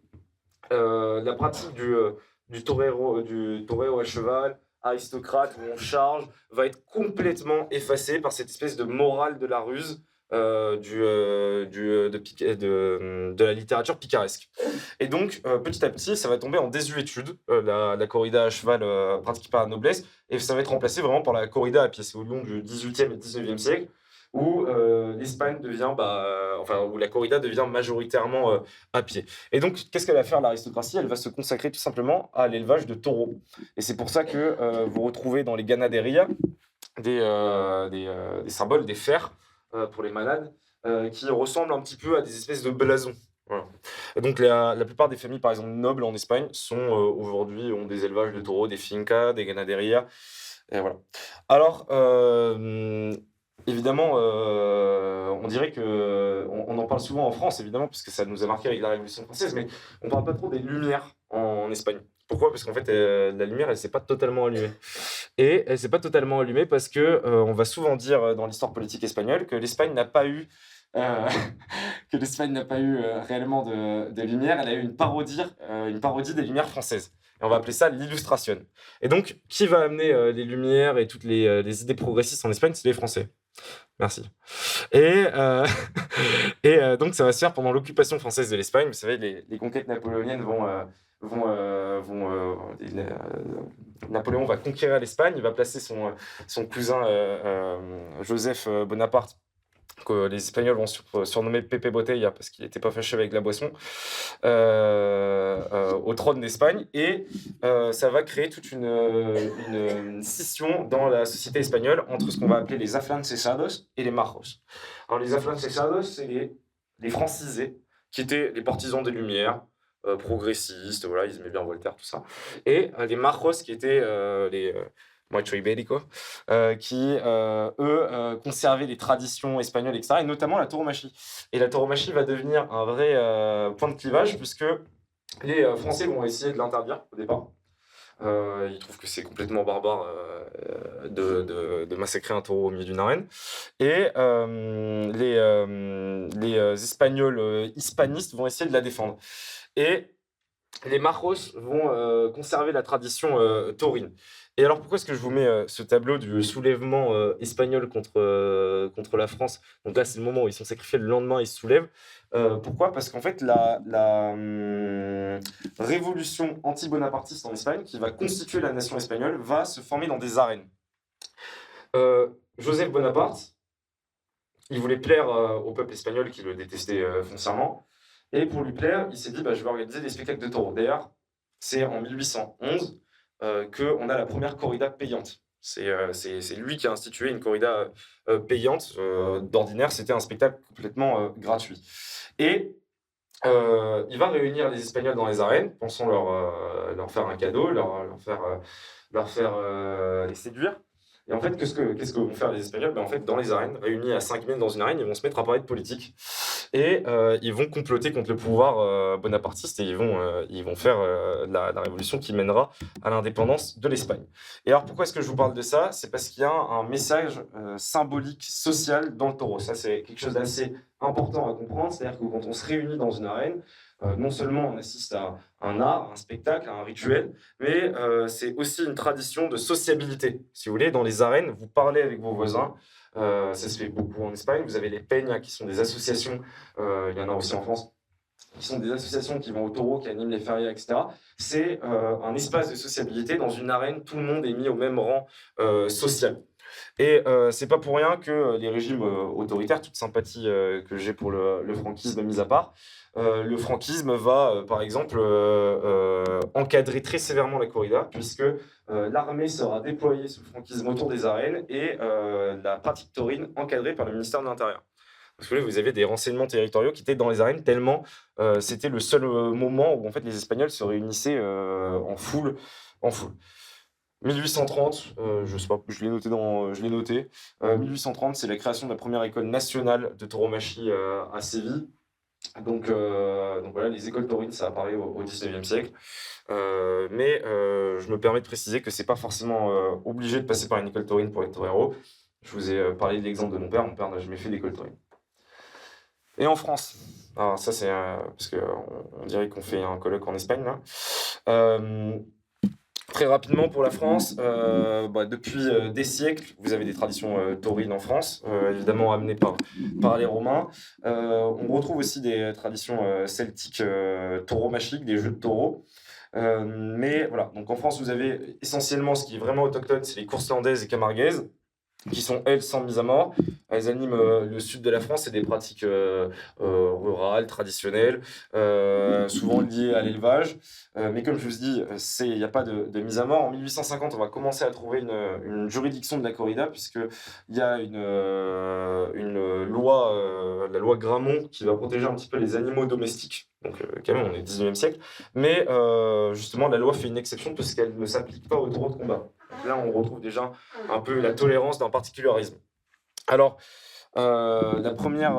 la pratique du torero à cheval, aristocrate où on charge, va être complètement effacée par cette espèce de morale de la ruse de la littérature picaresque. Et donc, petit à petit, ça va tomber en désuétude, la corrida à cheval pratiquée par la noblesse, et ça va être remplacé vraiment par la corrida à pied. C'est au long du 18e et 19e siècle, où l'Espagne devient, où la corrida devient majoritairement à pied. Et donc, qu'est-ce qu'elle va faire l'aristocratie? Elle va se consacrer tout simplement à l'élevage de taureaux. Et c'est pour ça que vous retrouvez dans les ganaderías des symboles, des fers pour les manades, qui ressemblent un petit peu à des espèces de blasons. Voilà. Et donc la plupart des familles, par exemple nobles en Espagne, aujourd'hui ont des élevages de taureaux, des fincas, des ganaderías. Et voilà. Alors, évidemment, on dirait on en parle souvent en France, évidemment, parce que ça nous a marqué avec la Révolution française, mais on ne parle pas trop des Lumières en Espagne. Pourquoi? Parce qu'en fait, la lumière, elle ne s'est pas totalement allumée. Et elle ne s'est pas totalement allumée parce qu'on va souvent dire dans l'histoire politique espagnole que l'Espagne n'a pas eu réellement de lumière. Elle a eu une parodie des lumières françaises. Et on va appeler ça l'illustration. Et donc, qui va amener les lumières et toutes les idées progressistes en Espagne? C'est les Français. Merci. Et donc, ça va se faire pendant l'occupation française de l'Espagne. Vous savez, les conquêtes napoléoniennes Napoléon va conquérir l'Espagne, il va placer son cousin Joseph Bonaparte, que les Espagnols vont surnommer Pepe Botella parce qu'il n'était pas fâché avec la boisson, au trône d'Espagne, et ça va créer toute une scission dans la société espagnole entre ce qu'on va appeler les afrancesados et les majos. Alors les afrancesados, c'est les francisés, qui étaient les partisans des Lumières, progressistes, voilà, ils aimaient bien Voltaire, tout ça, et les majos, qui étaient les macho ibérico, qui, eux, conservaient les traditions espagnoles, etc., et notamment la tauromachie. Et la tauromachie va devenir un vrai point de clivage, puisque les Français vont essayer de l'interdire au départ. Ils trouvent que c'est complètement barbare de massacrer un taureau au milieu d'une arène. Et les Espagnols hispanistes vont essayer de la défendre. Et les majos vont conserver la tradition taurine. Et alors, pourquoi est-ce que je vous mets ce tableau du soulèvement espagnol contre la France? Donc là, c'est le moment où ils sont sacrifiés, le lendemain, ils se soulèvent. Pourquoi? Parce qu'en fait, la révolution anti-bonapartiste en Espagne, qui va constituer la nation espagnole, va se former dans des arènes. Joseph Bonaparte, il voulait plaire au peuple espagnol qui le détestait foncièrement. Et pour lui plaire, il s'est dit, je vais organiser des spectacles de taureaux. D'ailleurs, c'est en 1811 qu'on a la première corrida payante. C'est lui qui a institué une corrida payante. D'ordinaire, c'était un spectacle complètement gratuit. Et il va réunir les Espagnols dans les arènes, pensant leur faire un cadeau, leur faire les séduire. Et en fait, qu'est-ce que vont faire les Espagnols? En fait, dans les arènes, réunis à 5000 dans une arène, ils vont se mettre à parler de politique. Et ils vont comploter contre le pouvoir bonapartiste et ils vont faire la révolution qui mènera à l'indépendance de l'Espagne. Et alors, pourquoi est-ce que je vous parle de ça? C'est parce qu'il y a un message symbolique, social dans le taureau. Ça, c'est quelque chose d'assez important à comprendre. C'est-à-dire que quand on se réunit dans une arène, non seulement on assiste à un art, un spectacle, un rituel, mais c'est aussi une tradition de sociabilité. Si vous voulez, dans les arènes, vous parlez avec vos voisins. Ça se fait beaucoup en Espagne. Vous avez les peñas qui sont des associations, il y en a aussi en France, qui sont des associations qui vont au taureau, qui animent les férias, etc. C'est un espace de sociabilité. Dans une arène, tout le monde est mis au même rang social. Et c'est pas pour rien que les régimes autoritaires, toute sympathie que j'ai pour le franquisme mis à part, le franquisme va, par exemple, encadrer très sévèrement la corrida, puisque l'armée sera déployée sous le franquisme autour des arènes et la pratique taurine encadrée par le ministère de l'Intérieur. Parce que là, vous avez des renseignements territoriaux qui étaient dans les arènes tellement c'était le seul moment où en fait les Espagnols se réunissaient en foule, en foule. 1830, je sais pas, je l'ai noté. 1830, c'est la création de la première école nationale de tauromachie à Séville. Donc voilà, les écoles taurines, ça apparaît au 19e siècle. Mais je me permets de préciser que c'est pas forcément obligé de passer par une école taurine pour être torero. Je vous ai parlé de l'exemple de mon père. Mon père n'a jamais fait d'école taurine. Et en France, alors ça c'est parce qu'on dirait qu'on fait un colloque en Espagne là. Très rapidement pour la France, depuis des siècles, vous avez des traditions taurines en France, évidemment amenées par les Romains. On retrouve aussi des traditions celtiques tauromachiques, des jeux de taureaux. Mais voilà, donc en France, vous avez essentiellement ce qui est vraiment autochtone, c'est les courses landaises et camarguaises, qui sont, elles, sans mise à mort. Elles animent le sud de la France, c'est des pratiques rurales, traditionnelles, souvent liées à l'élevage. Mais comme je vous dis, il n'y a pas de mise à mort. En 1850, on va commencer à trouver une juridiction de la corrida, puisqu'il y a une loi, la loi Gramont, qui va protéger un petit peu les animaux domestiques. Donc, quand même, on est au 19e siècle. Mais justement, la loi fait une exception parce qu'elle ne s'applique pas aux taureaux de combat. Donc là, on retrouve déjà un peu la tolérance d'un particularisme. Alors, la première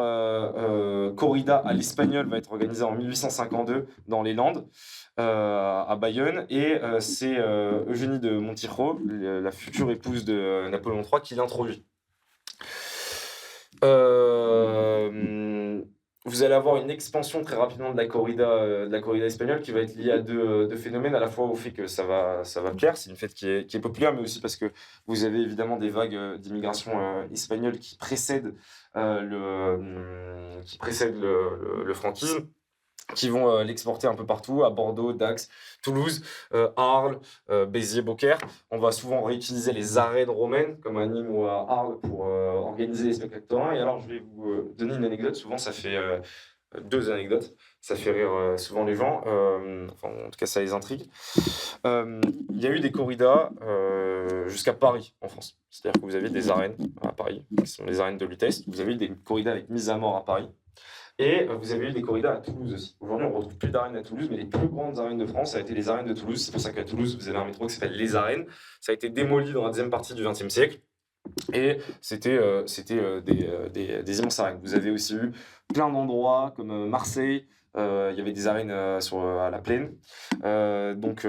corrida à l'espagnol va être organisée en 1852 dans les Landes, à Bayonne, et c'est Eugénie de Montijo, la future épouse de Napoléon III, qui l'introduit. Vous allez avoir une expansion très rapidement de la corrida espagnole qui va être liée à deux phénomènes, à la fois au fait que ça va plaire, c'est une fête qui est populaire, mais aussi parce que vous avez évidemment des vagues d'immigration espagnole qui précèdent le franquisme, qui vont l'exporter un peu partout, à Bordeaux, Dax, Toulouse, Arles, Béziers, Beaucaire. On va souvent réutiliser les arènes romaines, comme à Nîmes ou à Arles, pour organiser les spectacles taurins. Et alors, je vais vous donner une anecdote. Souvent, ça fait deux anecdotes. Ça fait rire souvent les gens. Enfin, en tout cas, ça les intrigue. Il y a eu des corridas jusqu'à Paris, en France. C'est-à-dire que vous avez des arènes à Paris, qui sont les arènes de Lutèce. Vous avez eu des corridas avec mise à mort à Paris. Et vous avez eu des corridas à Toulouse aussi. Aujourd'hui, on ne retrouve plus d'arènes à Toulouse, mais les plus grandes arènes de France, ça a été les arènes de Toulouse. C'est pour ça qu'à Toulouse, vous avez un métro qui s'appelle Les Arènes. Ça a été démoli dans la deuxième partie du XXe siècle. Et c'était des immenses arènes. Vous avez aussi eu plein d'endroits comme Marseille. Il y avait des arènes à la Plaine. Donc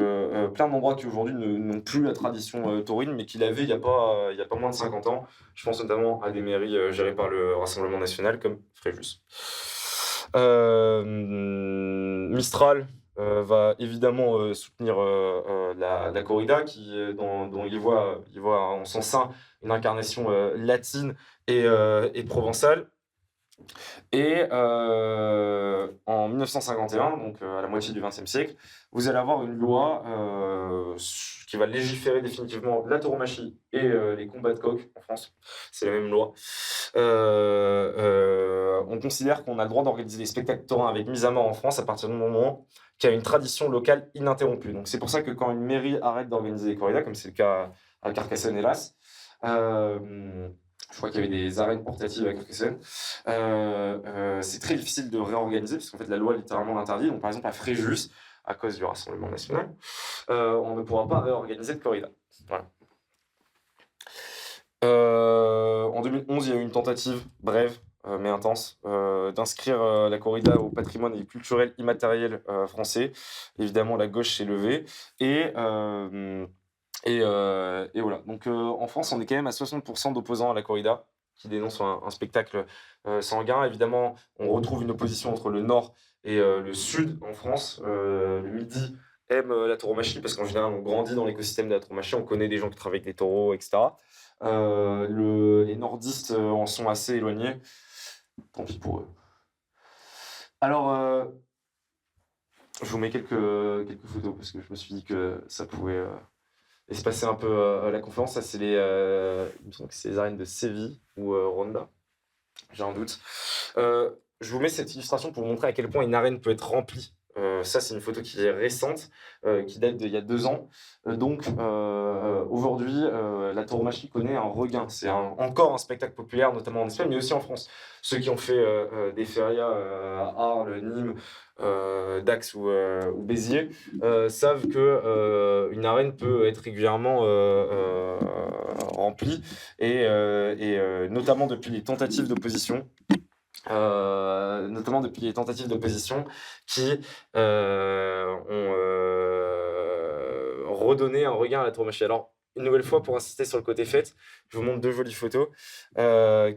plein d'endroits qui aujourd'hui n'ont plus la tradition taurine, mais qui l'avaient il y a pas moins de 50 ans. Je pense notamment à des mairies gérées par le Rassemblement national, comme Fréjus. Mistral va évidemment soutenir la corrida, dont il voit en son sein une incarnation latine et provençale. Et en 1951, donc à la moitié du XXe siècle, vous allez avoir une loi qui va légiférer définitivement la tauromachie et les combats de coqs en France. C'est la même loi. On considère qu'on a le droit d'organiser des spectacles taurins avec mise à mort en France à partir du moment qu'il y a une tradition locale ininterrompue. Donc c'est pour ça que quand une mairie arrête d'organiser des corridas, comme c'est le cas à Carcassonne, hélas. Je crois qu'il y avait des arènes portatives à Carcassonne. C'est très difficile de réorganiser, parce qu'en fait, la loi littéralement l'interdit. Donc, par exemple, à Fréjus, à cause du Rassemblement national, on ne pourra pas réorganiser de corrida. Voilà. En 2011, il y a eu une tentative brève, mais intense, d'inscrire la corrida au patrimoine culturel immatériel français. Évidemment, la gauche s'est levée. Et voilà. Donc en France, on est quand même à 60% d'opposants à la corrida qui dénoncent un spectacle sanguin. Évidemment, on retrouve une opposition entre le nord et le sud en France. Le midi aime la tauromachie parce qu'en général, on grandit dans l'écosystème de la tauromachie, on connaît des gens qui travaillent avec des taureaux, etc. Les nordistes en sont assez éloignés. Tant pis pour eux. Alors, je vous mets quelques photos parce que je me suis dit que ça pouvait espacer un peu la conférence. Ça, c'est il me semble que c'est les arènes de Séville ou Ronda. J'ai un doute. Je vous mets cette illustration pour vous montrer à quel point une arène peut être remplie. Ça, c'est une photo qui est récente, qui date d'il y a 2 ans. Aujourd'hui, la tauromachie connaît un regain. C'est encore un spectacle populaire, notamment en Espagne, mais aussi en France. Ceux qui ont fait des férias à Arles, Nîmes, Dax ou Béziers savent que une arène peut être régulièrement remplie, et notamment depuis les tentatives d'opposition. Qui ont redonné un regain à la tauromachie. Alors, une nouvelle fois, pour insister sur le côté fête, je vous montre 2 jolies photos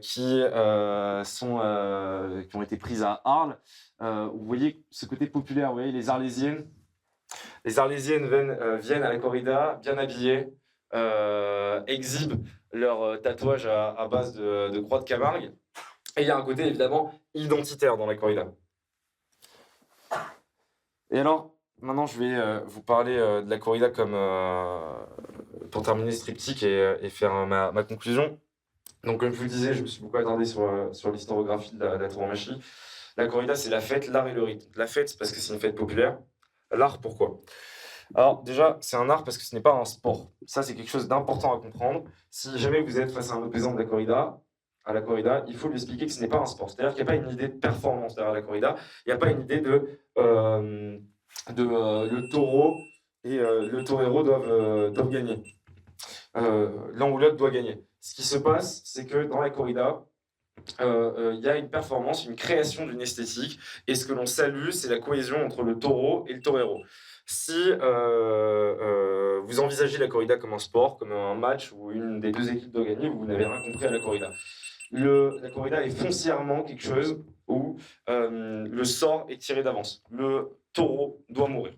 qui ont été prises à Arles. Vous voyez ce côté populaire, vous voyez les Arlésiennes. Les Arlésiennes viennent à la corrida bien habillées, exhibent leur tatouage à base de croix de Camargue. Et il y a un côté évidemment identitaire dans la corrida. Et alors, maintenant je vais vous parler de la corrida comme pour terminer ce triptyque et faire ma conclusion. Donc, comme je vous le disais, je me suis beaucoup attardé sur l'historiographie de la tauromachie. La corrida, c'est la fête, l'art et le rite. La fête, c'est parce que c'est une fête populaire. L'art, pourquoi ? Alors déjà, c'est un art parce que ce n'est pas un sport. Ça, c'est quelque chose d'important à comprendre. Si jamais vous êtes face à un opposant de la corrida, il faut lui expliquer que ce n'est pas un sport. C'est-à-dire qu'il n'y a pas une idée de performance derrière la corrida. Il n'y a pas une idée le taureau et le torero doivent gagner. L'un ou l'autre doit gagner. Ce qui se passe, c'est que dans la corrida, il y a une performance, une création d'une esthétique, et ce que l'on salue, c'est la cohésion entre le taureau et le torero. Si vous envisagez la corrida comme un sport, comme un match où une des 2 équipes doit gagner, vous n'avez rien compris à la corrida. La corrida est foncièrement quelque chose où le sort est tiré d'avance. Le taureau doit mourir.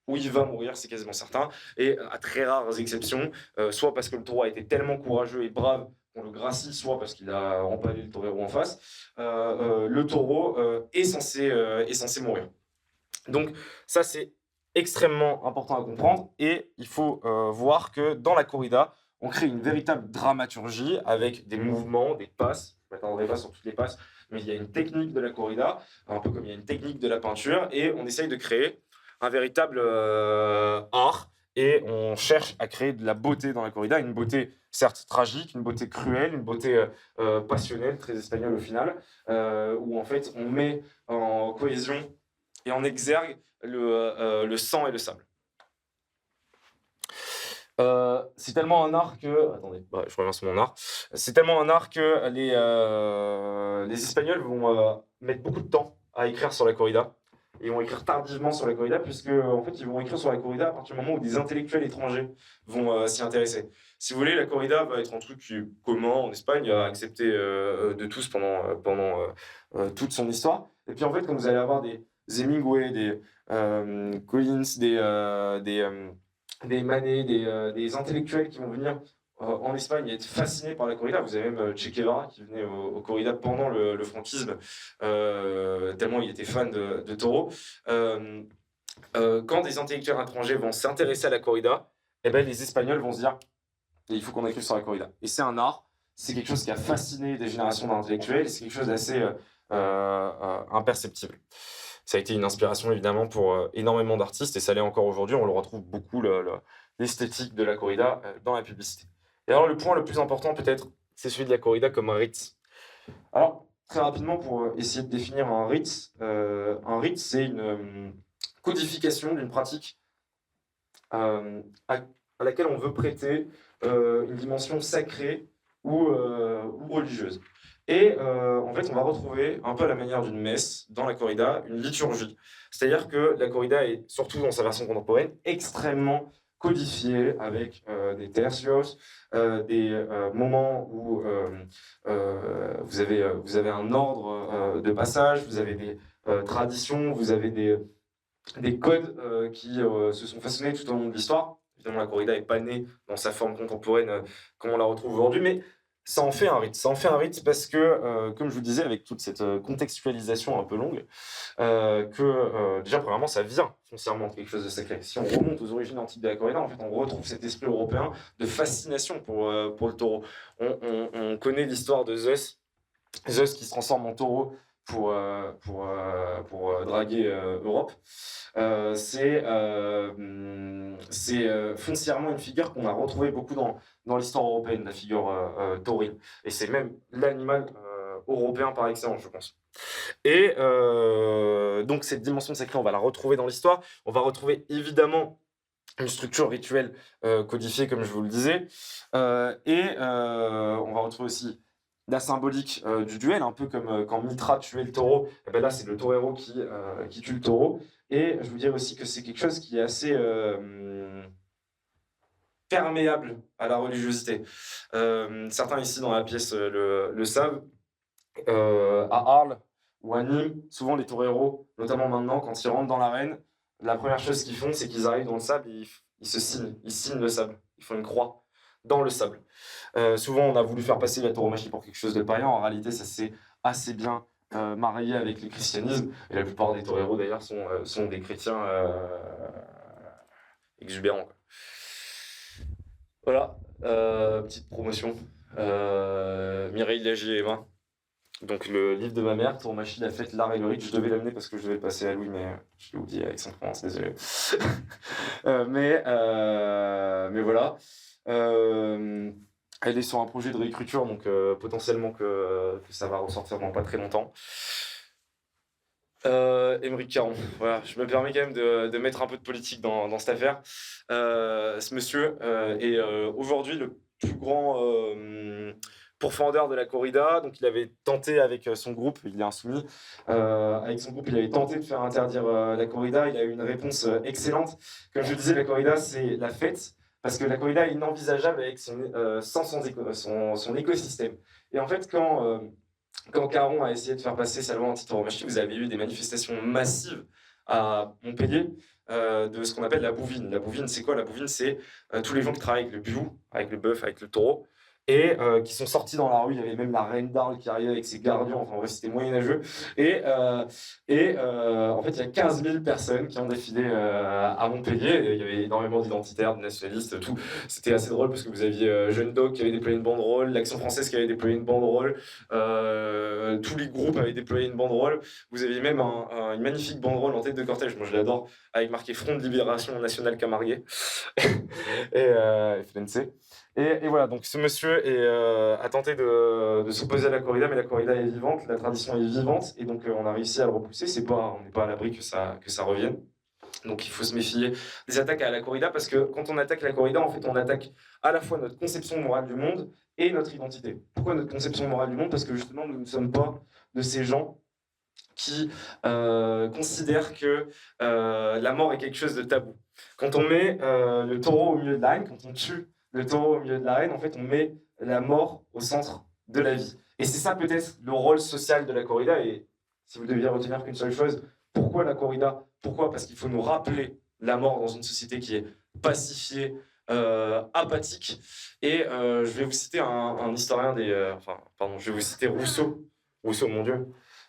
Ou il va mourir, c'est quasiment certain. Et à très rares exceptions, soit parce que le taureau a été tellement courageux et brave qu'on le gracie, soit parce qu'il a empalé le torero en face, le taureau est censé mourir. Donc ça, c'est extrêmement important à comprendre, et il faut voir que dans la corrida, on crée une véritable dramaturgie avec des mouvements, des passes. Je ne m'attendrai pas sur toutes les passes, mais il y a une technique de la corrida, un peu comme il y a une technique de la peinture, et on essaye de créer un véritable art, et on cherche à créer de la beauté dans la corrida, une beauté certes tragique, une beauté cruelle, une beauté passionnelle, très espagnole au final, où en fait on met en cohésion et en exergue le sang et le sable. C'est tellement un art que... Attendez, je reviens sur mon art. C'est tellement un art que les Espagnols vont mettre beaucoup de temps à écrire sur la corrida. Et ils vont écrire tardivement sur la corrida, puisque en fait, ils vont écrire sur la corrida à partir du moment où des intellectuels étrangers vont s'y intéresser. Si vous voulez, la corrida va être un truc qui est commun en Espagne, accepté de tous pendant toute son histoire. Et puis en fait, quand vous allez avoir des Hemingway, des Collins, des Manet, des intellectuels qui vont venir en Espagne et être fascinés par la corrida. Vous avez même Che Guevara qui venait au corrida pendant le franquisme, tellement il était fan de taureau. Quand des intellectuels étrangers vont s'intéresser à la corrida, eh ben, les Espagnols vont se dire il faut qu'on écrive sur la corrida. Et c'est un art, c'est quelque chose qui a fasciné des générations d'intellectuels, c'est quelque chose d'assez imperceptible. Ça a été une inspiration évidemment pour énormément d'artistes et ça l'est encore aujourd'hui. On le retrouve beaucoup, l'esthétique de la corrida dans la publicité. Et alors le point le plus important peut-être, c'est celui de la corrida comme un rite. Alors très rapidement pour essayer de définir un rite c'est une codification d'une pratique à laquelle on veut prêter une dimension sacrée ou religieuse. Et en fait, on va retrouver, un peu à la manière d'une messe, dans la corrida, une liturgie. C'est-à-dire que la corrida est, surtout dans sa version contemporaine, extrêmement codifiée avec des tercios, des moments où vous avez un ordre de passage, vous avez des traditions, vous avez des codes qui se sont façonnés tout au long de l'histoire. Évidemment, la corrida n'est pas née dans sa forme contemporaine comme on la retrouve aujourd'hui, mais ça en fait un rite. Ça en fait un rite parce que, comme je vous disais, avec toute cette contextualisation un peu longue, déjà, premièrement, ça vient foncièrement de quelque chose de sacré. Si on remonte aux origines antiques de la corrida, en fait, on retrouve cet esprit européen de fascination pour le taureau. On connaît l'histoire de Zeus qui se transforme en taureau pour draguer Europe. C'est foncièrement une figure qu'on a retrouvée beaucoup dans l'histoire européenne, la figure taurine. Et c'est même l'animal européen par excellence, je pense. Et donc cette dimension sacrée, on va la retrouver dans l'histoire. On va retrouver évidemment une structure rituelle codifiée, comme je vous le disais. On va retrouver aussi la symbolique du duel, un peu comme quand Mitra tuait le taureau. Et ben là, c'est le torero qui tue le taureau. Et je vous dirais aussi que c'est quelque chose qui est assez perméable à la religiosité. Certains ici dans la pièce le savent. À Arles ou à Nîmes, souvent les toreros, notamment maintenant, quand ils rentrent dans l'arène, la première chose qu'ils font, c'est qu'ils arrivent dans le sable et ils se signent. Ils signent le sable. Ils font une croix dans le sable. Souvent, on a voulu faire passer la tauromachie pour quelque chose de païen. En réalité, ça s'est assez bien marié avec le christianisme. Et la plupart des toreros, d'ailleurs, sont des chrétiens exubérants, quoi. Voilà, petite promotion. Mireille Lagier et Emma. Donc le livre de ma mère, Tauromachie, la fête, l'art et le rite. Je devais l'amener parce que je devais le passer à Louis, mais je l'ai oublié avec son provence, désolé. Mais voilà. Elle est sur un projet de réécriture, donc potentiellement que ça va ressortir dans pas très longtemps. Émeric Caron, voilà, je me permets quand même de mettre un peu de politique dans cette affaire. Ce monsieur est aujourd'hui le plus grand pourfendeur de la corrida. Donc il avait tenté avec son groupe, il est insoumis, avec son groupe il avait tenté de faire interdire la corrida. Il a eu une réponse excellente. Comme je le disais, la corrida c'est la fête, parce que la corrida est inenvisageable avec sans son écosystème. Et en fait quand Caron a essayé de faire passer sa loi anti-tauromachie, vous avez eu des manifestations massives à Montpellier de ce qu'on appelle la bouvine. La bouvine, c'est quoi? La bouvine, c'est tous les gens qui travaillent avec le biou, avec le bœuf, avec le taureau, et qui sont sortis dans la rue. Il y avait même la reine d'Arles qui arrivait avec ses gardiens, enfin bref, c'était moyenâgeux. En fait, il y a 15 000 personnes qui ont défilé à Montpellier. Et il y avait énormément d'identitaires, de nationalistes, tout. C'était assez drôle parce que vous aviez Jeune Doc qui avait déployé une banderole, l'Action française qui avait déployé une banderole, tous les groupes avaient déployé une banderole. Vous aviez même une magnifique banderole en tête de cortège, moi je l'adore, avec marqué Front de Libération Nationale Camarguais et FNC. Et voilà, donc ce monsieur a tenté de s'opposer à la corrida, mais la corrida est vivante, la tradition est vivante, et donc on a réussi à le repousser. On n'est pas à l'abri que ça revienne. Donc il faut se méfier des attaques à la corrida, parce que quand on attaque la corrida, en fait, on attaque à la fois notre conception morale du monde et notre identité. Pourquoi notre conception morale du monde? Parce que justement, nous ne sommes pas de ces gens qui considèrent que la mort est quelque chose de tabou. Quand on met le taureau au milieu de l'arène, quand on tue le taureau au milieu de l'arène, en fait, on met la mort au centre de la vie. Et c'est ça peut-être le rôle social de la corrida. Et si vous deviez retenir qu'une seule chose, pourquoi la corrida? Pourquoi? Parce qu'il faut nous rappeler la mort dans une société qui est pacifiée, apathique. Et je vais vous citer un historien je vais vous citer Rousseau. Rousseau, mon Dieu.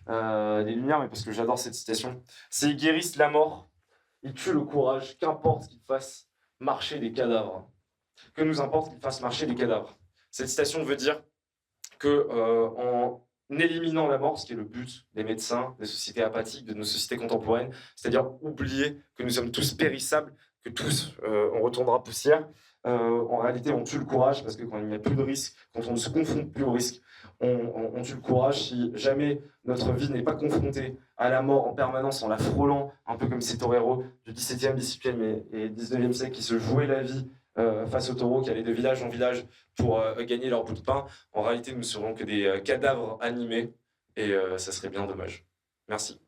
Des Lumières, mais parce que j'adore cette citation. C'est: ils guérissent la mort, ils tuent le courage, qu'importe qu'ils fassent marcher des cadavres. Que nous importe qu'ils fassent marcher des cadavres. Cette citation veut dire que en éliminant la mort, ce qui est le but des médecins, des sociétés apathiques, de nos sociétés contemporaines, c'est-à-dire oublier que nous sommes tous périssables, que tous on retournera poussière. En réalité, on tue le courage parce que quand il n'y a plus de risque, quand on ne se confronte plus au risque, on tue le courage. Si jamais notre vie n'est pas confrontée à la mort en permanence, en la frôlant, un peu comme ces toreros du XVIIe, XVIIIe et XIXe siècle qui se jouaient la vie face aux taureaux, qui allaient de village en village pour gagner leur bout de pain, en réalité, nous ne serons que des cadavres animés et ça serait bien dommage. Merci.